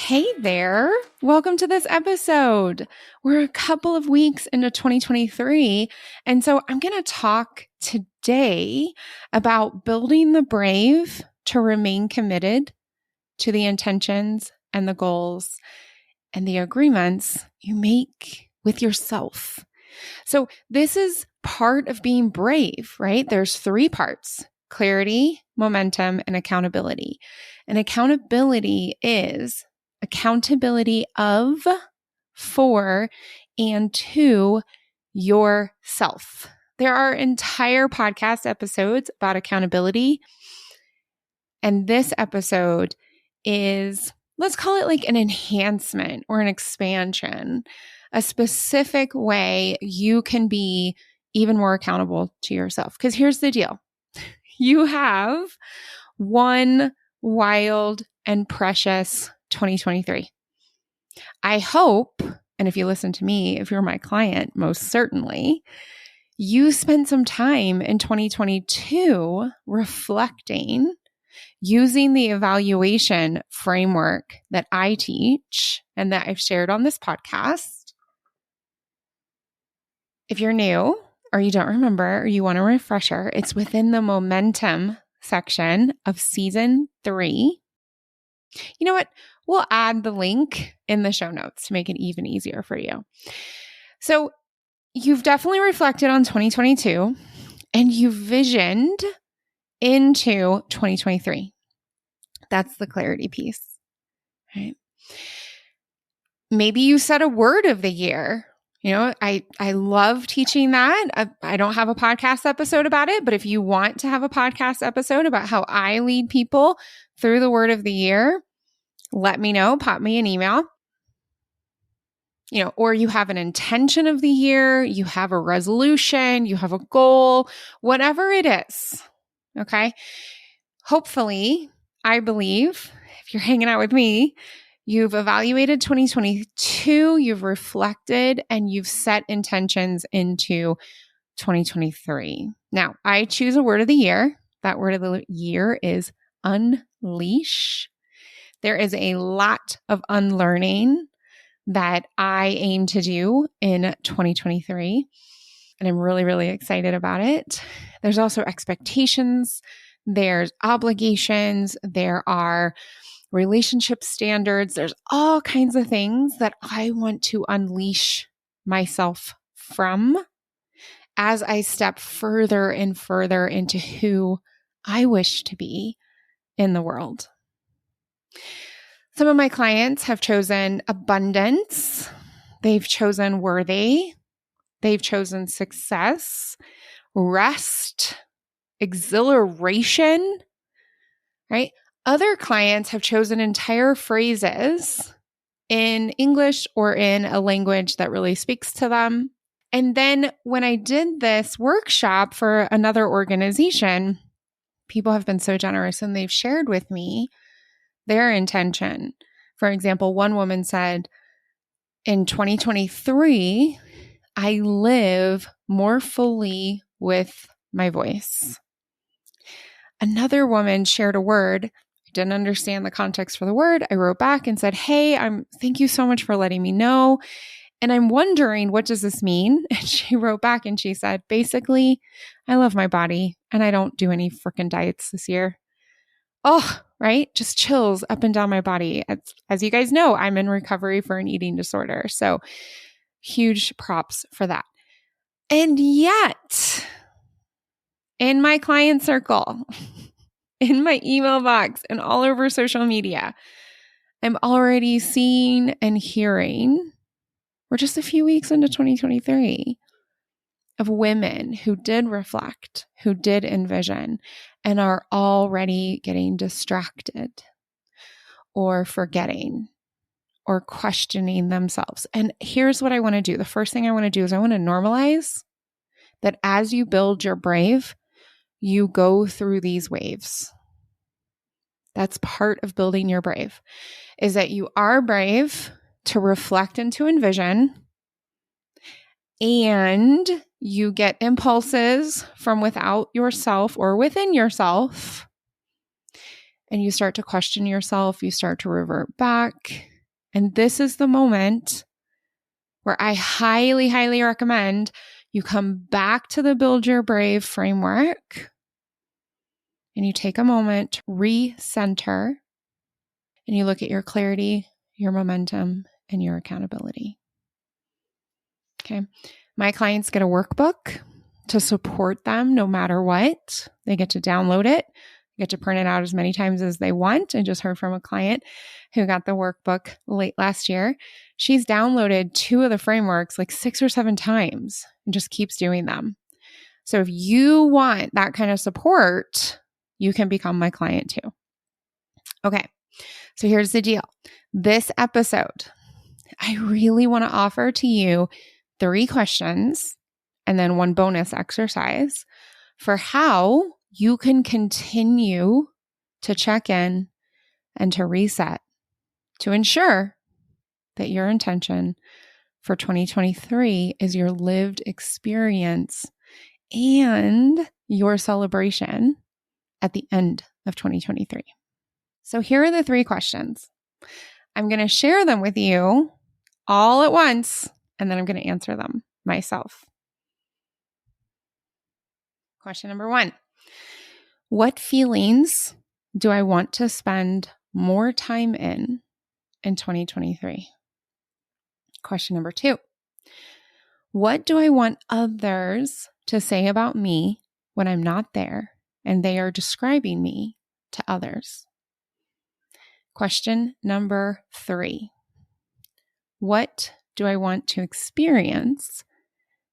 Hey there. Welcome to this episode. We're a couple of weeks into 2023. And so I'm going to talk today about building the brave to remain committed to the intentions and the goals and the agreements you make with yourself. So this is part of being brave, right? There's three parts: clarity, momentum, and accountability. And accountability is accountability of, for, and to yourself. There are entire podcast episodes about accountability. And this episode is, let's call it like an enhancement or an expansion, a specific way you can be even more accountable to yourself. Because here's the deal. You have one wild and precious 2023. I hope, and if you listen to me, if you're my client, most certainly, you spent some time in 2022 reflecting, using the evaluation framework that I teach and that I've shared on this podcast. If you're new or you don't remember or you want a refresher, it's within the momentum section of season 3. You know what? We'll add the link in the show notes to make it even easier for you. So you've definitely reflected on 2022 and you visioned into 2023. That's the clarity piece, right? Maybe you set a word of the year. You know, I love teaching that. I don't have a podcast episode about it, but if you want to have a podcast episode about how I lead people through the word of the year, let me know, pop me an email. You know, or you have an intention of the year, you have a resolution, you have a goal, whatever it is. Okay. Hopefully, I believe, if you're hanging out with me, you've evaluated 2022, you've reflected, and you've set intentions into 2023. Now, I choose a word of the year. That word of the year is unleash. There is a lot of unlearning that I aim to do in 2023, and I'm really, really excited about it. There's also expectations, there's obligations, there are relationship standards, there's all kinds of things that I want to unleash myself from as I step further and further into who I wish to be in the world. Some of my clients have chosen abundance. They've chosen worthy. They've chosen success, rest, exhilaration, right? Other clients have chosen entire phrases in English or in a language that really speaks to them. And then when I did this workshop for another organization, people have been so generous and they've shared with me their intention. For example, one woman said, in 2023, I live more fully with my voice. Another woman shared a word. I didn't understand the context for the word. I wrote back and said, hey, thank you so much for letting me know. And I'm wondering, what does this mean? And she wrote back and she said, basically, I love my body and I don't do any freaking diets this year. Oh, right? Just chills up and down my body. As you guys know, I'm in recovery for an eating disorder. So huge props for that. And yet, in my client circle, in my email box, and all over social media, I'm already seeing and hearing, we're just a few weeks into 2023, of women who did reflect, who did envision, and are already getting distracted or forgetting or questioning themselves. And here's what I want to do. The first thing I want to do is I want to normalize that as you build your brave, you go through these waves. That's part of building your brave, is that you are brave to reflect and to envision, and you get impulses from without yourself or within yourself, and you start to question yourself, you start to revert back, And this is the moment where I highly, highly recommend you come back to the Build Your Brave framework and you take a moment to recenter and you look at your clarity, your momentum, and your accountability. Okay. My clients get a workbook to support them no matter what. They get to download it, get to print it out as many times as they want. I just heard from a client who got the workbook late last year. She's downloaded 2 of the frameworks like 6 or 7 times and just keeps doing them. So if you want that kind of support, you can become my client too. Okay. So here's the deal. This episode, I really want to offer to you 3 questions and then 1 bonus exercise for how you can continue to check in and to reset to ensure that your intention for 2023 is your lived experience and your celebration at the end of 2023. So here are the 3 questions. I'm going to share them with you all at once, and then I'm going to answer them myself. Question number 1. What feelings do I want to spend more time in 2023? Question number 2. What do I want others to say about me when I'm not there and they are describing me to others? Question number 3. What do I want to experience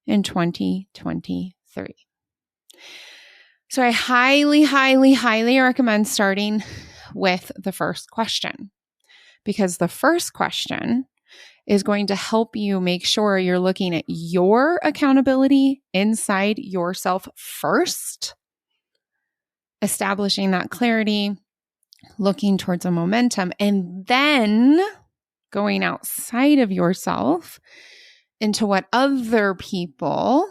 in 2023? So I highly, highly, highly recommend starting with the first question, because the first question is going to help you make sure you're looking at your accountability inside yourself first, establishing that clarity, looking towards a momentum, and then going outside of yourself into what other people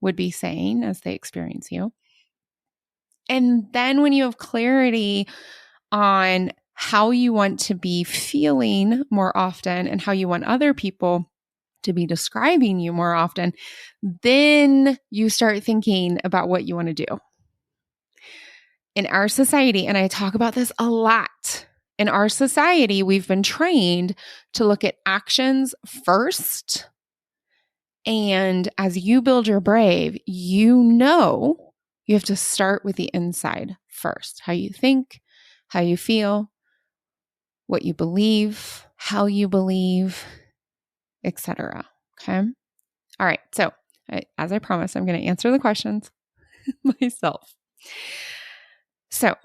would be saying as they experience you. And then when you have clarity on how you want to be feeling more often and how you want other people to be describing you more often, then you start thinking about what you want to do. In our society, and I talk about this a lot, in our society, we've been trained to look at actions first. And as you build your brave, you know you have to start with the inside first. How you think, how you feel, what you believe, how you believe, etc. Okay? All right. So, as I promised, I'm going to answer the questions myself. So,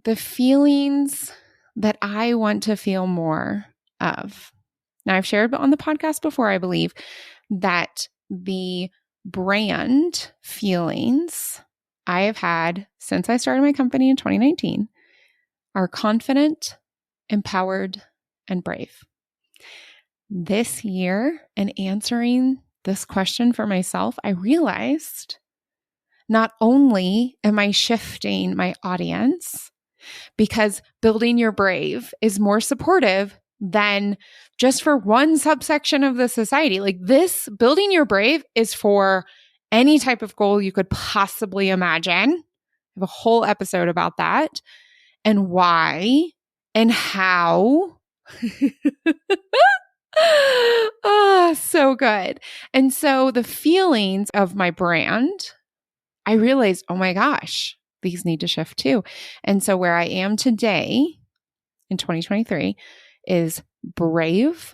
the feelings that I want to feel more of. Now, I've shared on the podcast before, I believe, that the brand feelings I have had since I started my company in 2019 are confident, empowered, and brave. This year, in answering this question for myself, I realized not only am I shifting my audience, because building your brave is more supportive than just for one subsection of the society. Like this, building your brave is for any type of goal you could possibly imagine. I have a whole episode about that and why and how. Oh, so good. And so the feelings of my brand, I realized, oh my gosh, these need to shift too. And so where I am today in 2023 is brave,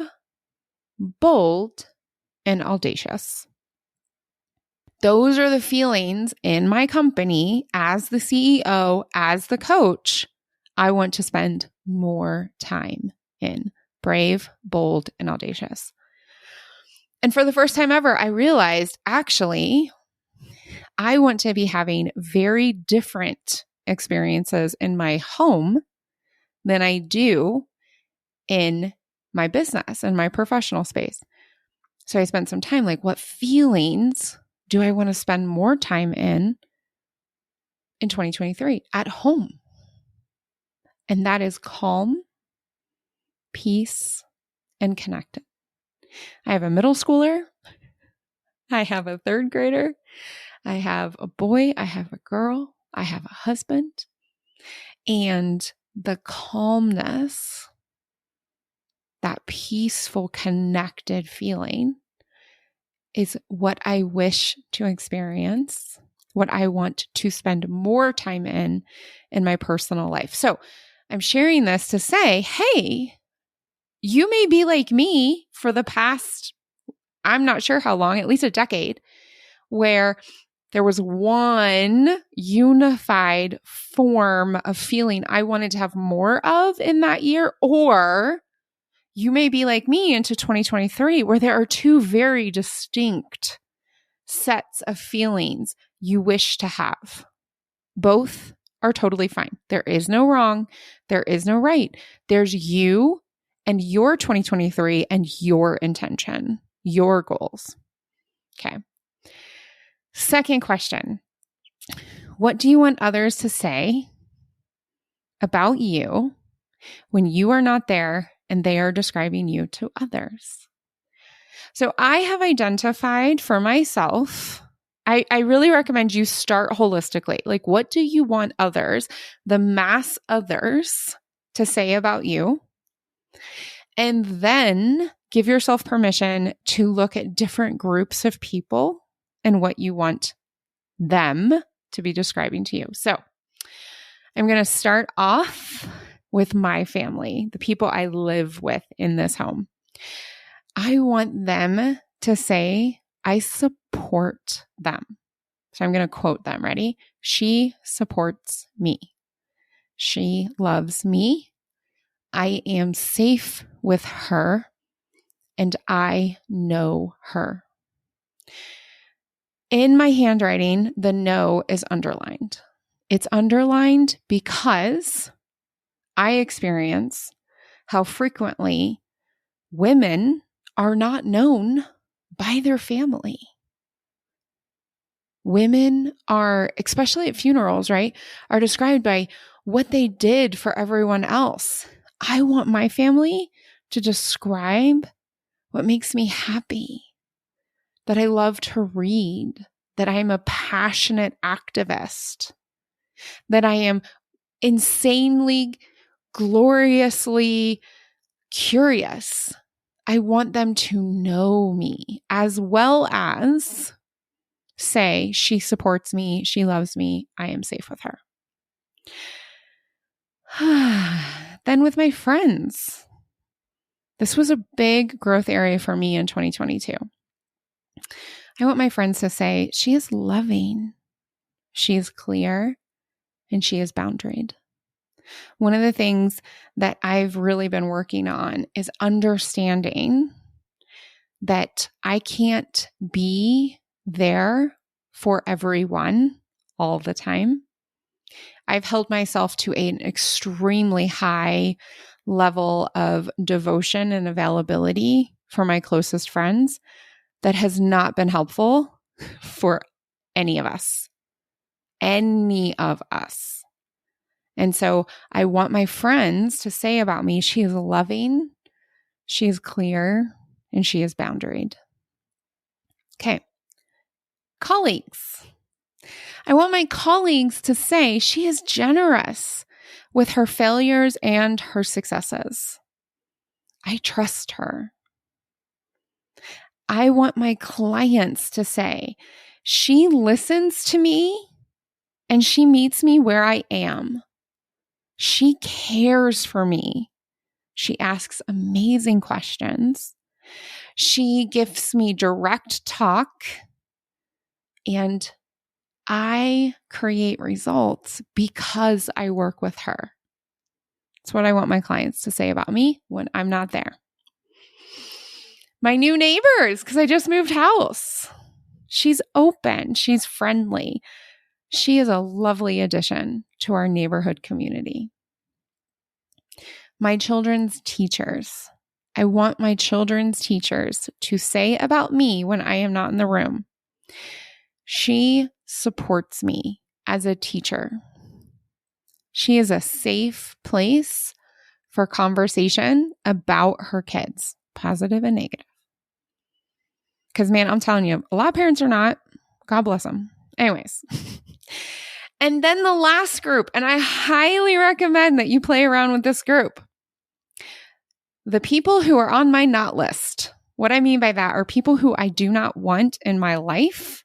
bold, and audacious. Those are the feelings in my company as the CEO, as the coach, I want to spend more time in. Brave, bold, and audacious. And for the first time ever, I realized actually, I want to be having very different experiences in my home than I do in my business and my professional space. So I spent some time like, what feelings do I want to spend more time in 2023 at home? And that is calm, peace, and connected. I have a middle schooler. I have a third grader. I have a boy. I have a girl. I have a husband. And the calmness, that peaceful, connected feeling is what I wish to experience, what I want to spend more time in my personal life. So I'm sharing this to say, hey, you may be like me for the past, I'm not sure how long, at least a decade, where there was one unified form of feeling I wanted to have more of in that year, or you may be like me into 2023, where there are two very distinct sets of feelings you wish to have. Both are totally fine. There is no wrong. There is no right. There's you and your 2023 and your intention, your goals. Okay. Second question. What do you want others to say about you when you are not there and they are describing you to others? So I have identified for myself, I really recommend you start holistically. Like, what do you want others, the mass others, to say about you? And then give yourself permission to look at different groups of people and what you want them to be describing to you. So I'm going to start off with my family, the people I live with in this home. I want them to say, I support them. So I'm going to quote them. Ready? She supports me. She loves me. I am safe with her, and I know her. In my handwriting, the no is underlined. It's underlined because I experience how frequently women are not known by their family. Women are, especially at funerals, right, are described by what they did for everyone else. I want my family to describe what makes me happy, that I love to read, that I am a passionate activist, that I am insanely, gloriously curious. I want them to know me, as well as say, she supports me, she loves me, I am safe with her. Then with my friends, this was a big growth area for me in 2022. I want my friends to say, she is loving, she is clear, and she is boundaried. One of the things that I've really been working on is understanding that I can't be there for everyone all the time. I've held myself to an extremely high level of devotion and availability for my closest friends that has not been helpful for any of us. Any of us. And so I want my friends to say about me, she is loving, she is clear, and she is boundaried. Okay. Colleagues. I want my colleagues to say she is generous with her failures and her successes. I trust her. I want my clients to say she listens to me and she meets me where I am. She cares for me. She asks amazing questions. She gives me direct talk, and I create results because I work with her. That's what I want my clients to say about me when I'm not there. My new neighbors, because I just moved house. She's open. She's friendly. She is a lovely addition to our neighborhood community. My children's teachers. I want my children's teachers to say about me when I am not in the room, she supports me as a teacher. She is a safe place for conversation about her kids. positive and negative. Because, man, I'm telling you, a lot of parents are not. God bless them. Anyways. And then the last group, and I highly recommend that you play around with this group. The people who are on my not list. What I mean by that are people who I do not want in my life.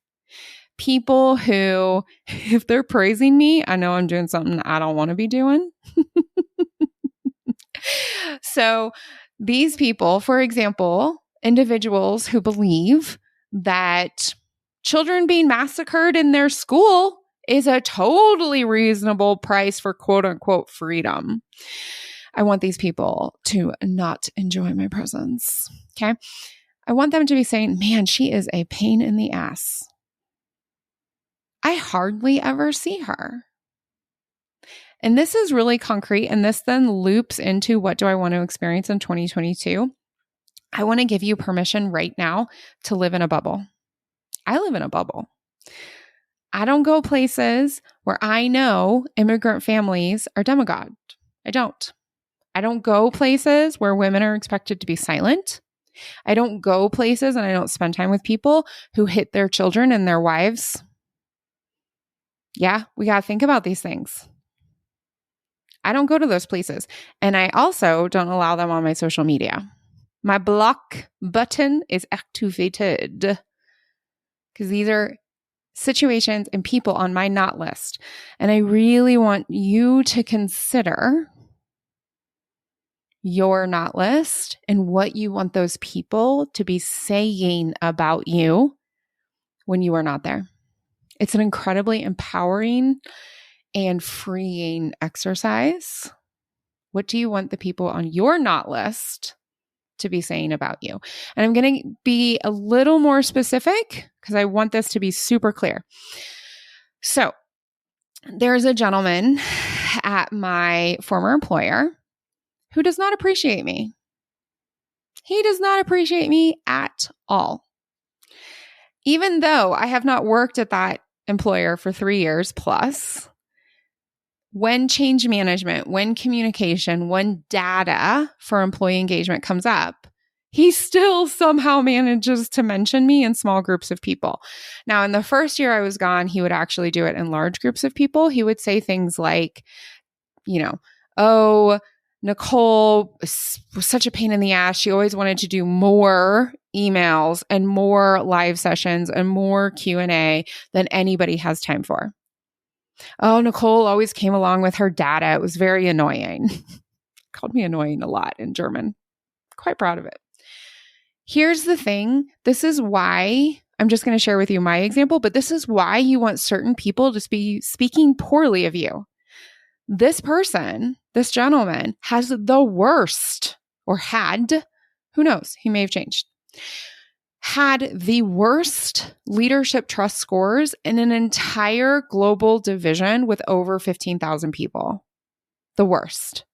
People who, if they're praising me, I know I'm doing something I don't want to be doing. So these people, for example, individuals who believe that children being massacred in their school is a totally reasonable price for quote unquote freedom. I want these people to not enjoy my presence. Okay. I want them to be saying, man, she is a pain in the ass. I hardly ever see her. And this is really concrete. And this then loops into what do I want to experience in 2022? I want to give you permission right now to live in a bubble. I live in a bubble. I don't go places where I know immigrant families are demagogued. I don't. I don't go places where women are expected to be silent. I don't go places and I don't spend time with people who hit their children and their wives. Yeah, we got to think about these things. I don't go to those places. And I also don't allow them on my social media. My block button is activated because these are situations and people on my not list. And I really want you to consider your not list and what you want those people to be saying about you when you are not there. It's an incredibly empowering and freeing exercise. What do you want the people on your not list to be saying about you? And I'm going to be a little more specific because I want this to be super clear. So there's a gentleman at my former employer who does not appreciate me. He does not appreciate me at all. Even though I have not worked at that employer for 3 years plus, when change management, when communication, when data for employee engagement comes up, he still somehow manages to mention me in small groups of people. Now, in the first year I was gone, he would actually do it in large groups of people. He would say things like, oh, Nicole was such a pain in the ass. She always wanted to do more emails and more live sessions and more Q&A than anybody has time for. Oh, Nicole always came along with her data. It was very annoying. Called me annoying a lot in German. Quite proud of it. Here's the thing. This is why I'm just going to share with you my example, but this is why you want certain people to be speaking poorly of you. This person, this gentleman, has the worst, or had, who knows, he may have changed, had the worst leadership trust scores in an entire global division with over 15,000 people. The worst.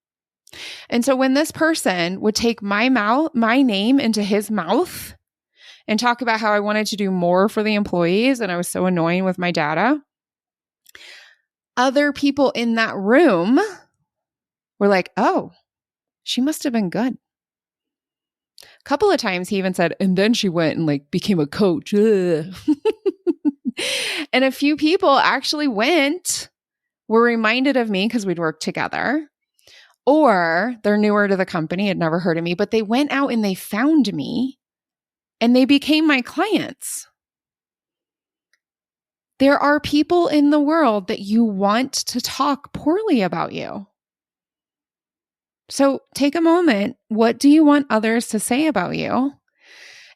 And so when this person would take my name into his mouth and talk about how I wanted to do more for the employees and I was so annoying with my data, other people in that room were like, oh, she must have been good. A couple of times he even said, and then she went and became a coach. And a few people actually were reminded of me because we'd worked together, or they're newer to the company, had never heard of me, but they went out and they found me and they became my clients. There are people in the world that you want to talk poorly about you. So take a moment. What do you want others to say about you?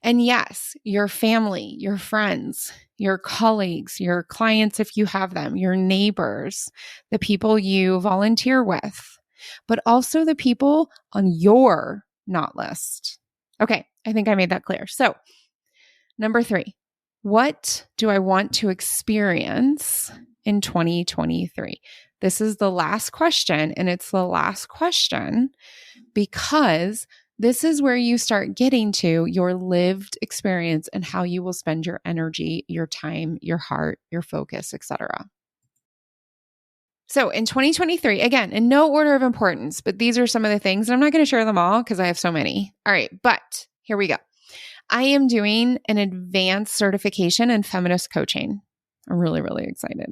And yes, your family, your friends, your colleagues, your clients, if you have them, your neighbors, the people you volunteer with, but also the people on your not list. Okay, I think I made that clear. So, number 3, what do I want to experience in 2023? This is the last question, and it's the last question because this is where you start getting to your lived experience and how you will spend your energy, your time, your heart, your focus, etc. So in 2023, again, in no order of importance, but these are some of the things, and I'm not going to share them all because I have so many. All right, but here we go. I am doing an advanced certification in feminist coaching. I'm really, really excited.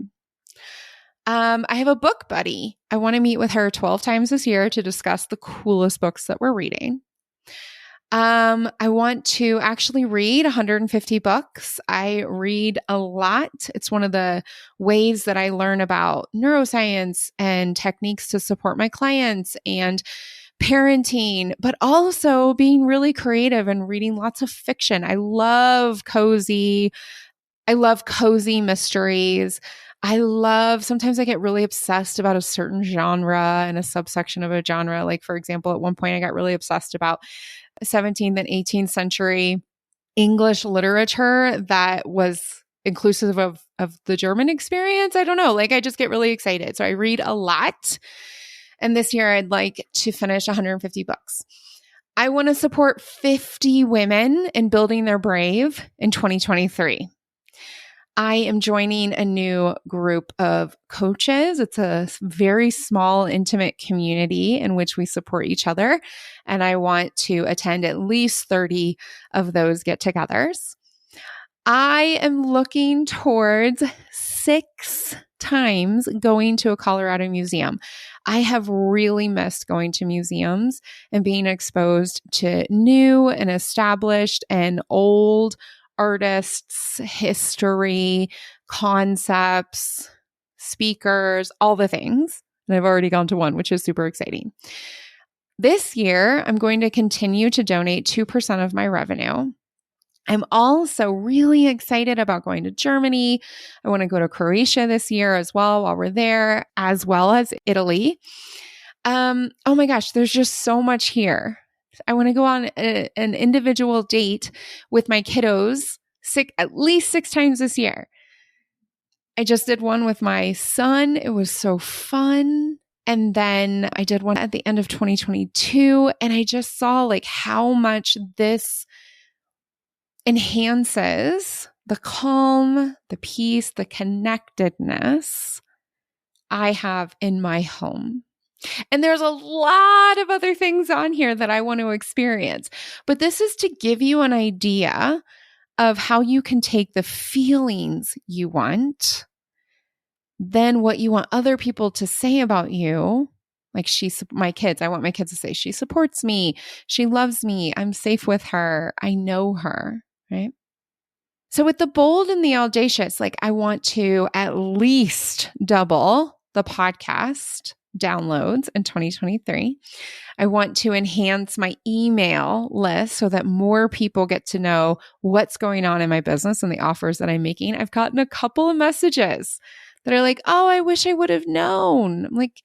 I have a book buddy. I want to meet with her 12 times this year to discuss the coolest books that we're reading. I want to actually read 150 books. I read a lot. It's one of the ways that I learn about neuroscience and techniques to support my clients and parenting, but also being really creative and reading lots of fiction. I love cozy mysteries. Sometimes I get really obsessed about a certain genre and a subsection of a genre. Like, for example, at one point I got really obsessed about 17th and 18th century English literature that was inclusive of the German experience. I don't know. Like, I just get really excited. So I read a lot. And this year I'd like to finish 150 books. I want to support 50 women in building their brave in 2023. I am joining a new group of coaches. It's a very small, intimate community in which we support each other. And I want to attend at least 30 of those get-togethers. I am looking towards 6 times going to a Colorado museum. I have really missed going to museums and being exposed to new and established and old artists, history, concepts, speakers, all the things. And I've already gone to one, which is super exciting. This year, I'm going to continue to donate 2% of my revenue. I'm also really excited about going to Germany. I want to go to Croatia this year as well while we're there, as well as Italy. Oh my gosh, there's just so much here. I want to go on an individual date with my kiddos at least 6 times this year. I just did one with my son. It was so fun. And then I did one at the end of 2022. And I just saw like how much this enhances the calm, the peace, the connectedness I have in my home. And there's a lot of other things on here that I want to experience. But this is to give you an idea of how you can take the feelings you want, then what you want other people to say about you. Like my kids, I want my kids to say, she supports me. She loves me. I'm safe with her. I know her, right? So with the bold and the audacious, like I want to at least double the podcast downloads in 2023. I want to enhance my email list so that more people get to know what's going on in my business and the offers that I'm making. I've gotten a couple of messages that are like, oh, I wish I would have known. I'm like,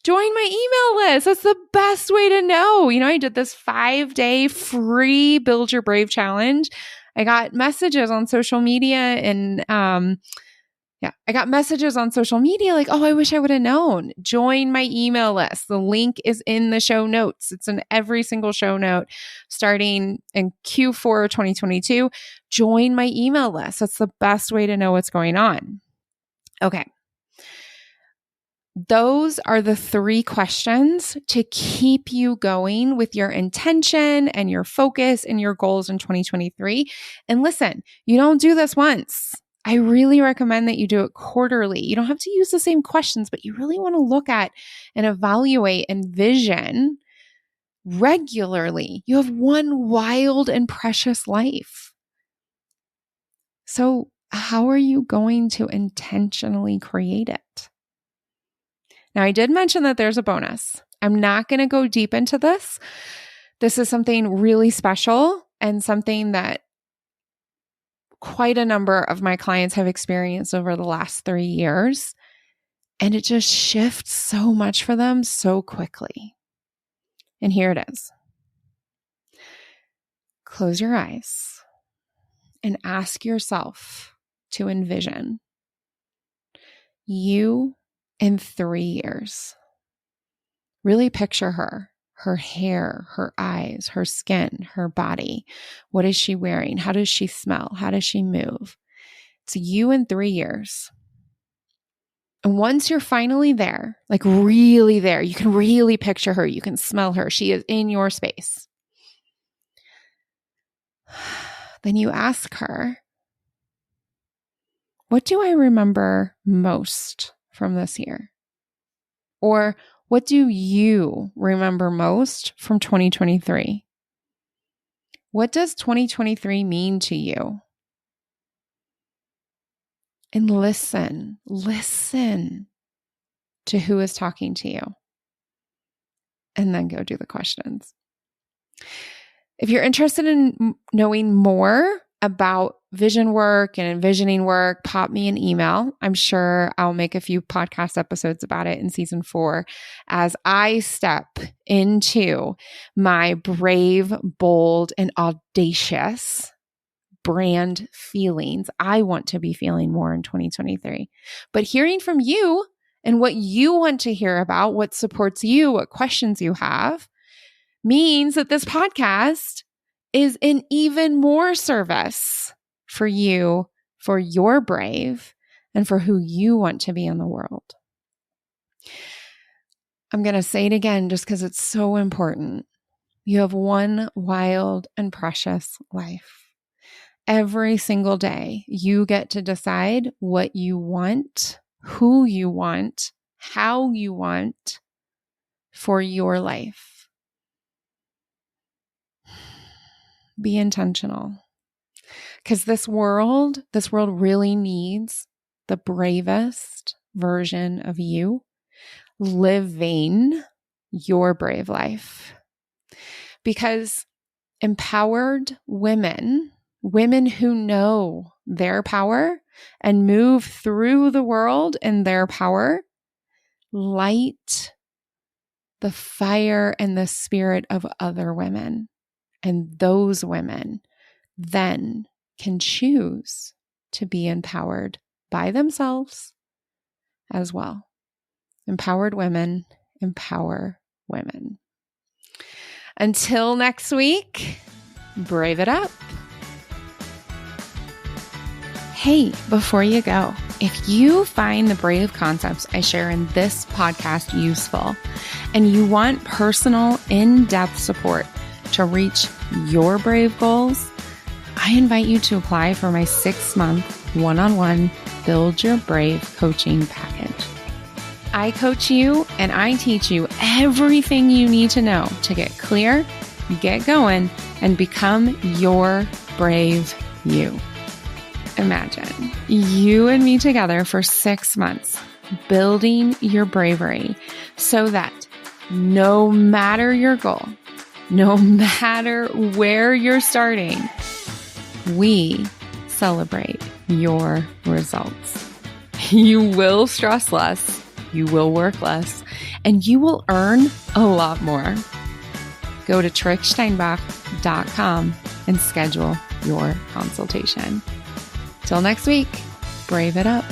join my email list. That's the best way to know. I did this 5-day free Build Your Brave challenge. I got messages on social media and, I got messages on social media like, oh, I wish I would have known. Join my email list. The link is in the show notes. It's in every single show note starting in Q4 2022. Join my email list. That's the best way to know what's going on. Okay. Those are the 3 questions to keep you going with your intention and your focus and your goals in 2023. And listen, you don't do this once. I really recommend that you do it quarterly. You don't have to use the same questions, but you really want to look at and evaluate and vision regularly. You have one wild and precious life. So how are you going to intentionally create it? Now, I did mention that there's a bonus. I'm not going to go deep into this. This is something really special and something that quite a number of my clients have experienced over the last 3 years. And it just shifts so much for them so quickly. And here it is. Close your eyes and ask yourself to envision you in 3 years. Really picture her hair, her eyes, her skin, her body. What is she wearing? How does she smell? How does she move? It's you in 3 years. And once you're finally there, like really there, you can really picture her. You can smell her. She is in your space. then you ask her, what do I remember most from this year? Or what do you remember most from 2023? What does 2023 mean to you? And listen to who is talking to you. And then go do the questions. If you're interested in knowing more about vision work and envisioning work, pop me an email. I'm sure I'll make a few podcast episodes about it in season 4 as I step into my brave, bold, and audacious brand feelings I want to be feeling more in 2023. But hearing from you and what you want to hear about, what supports you, what questions you have, means that this podcast is in even more service for you, for your brave, and for who you want to be in the world. I'm going to say it again just because it's so important. You have one wild and precious life. Every single day, you get to decide what you want, who you want, how you want for your life. Be intentional. Because this world really needs the bravest version of you living your brave life. Because empowered women who know their power and move through the world in their power, light the fire and the spirit of other women. And those women then can choose to be empowered by themselves as well. Empowered women empower women. Until next week, brave it up. Hey, before you go, if you find the brave concepts I share in this podcast useful and you want personal, in-depth support to reach your brave goals, I invite you to apply for my 6-month one-on-one Build Your Brave coaching package. I coach you and I teach you everything you need to know to get clear, get going, and become your brave you. Imagine you and me together for 6 months, building your bravery so that no matter your goal, no matter where you're starting, we celebrate your results. You will stress less, you will work less, and you will earn a lot more. Go to tricksteinbach.com and schedule your consultation. Till next week, brave it up.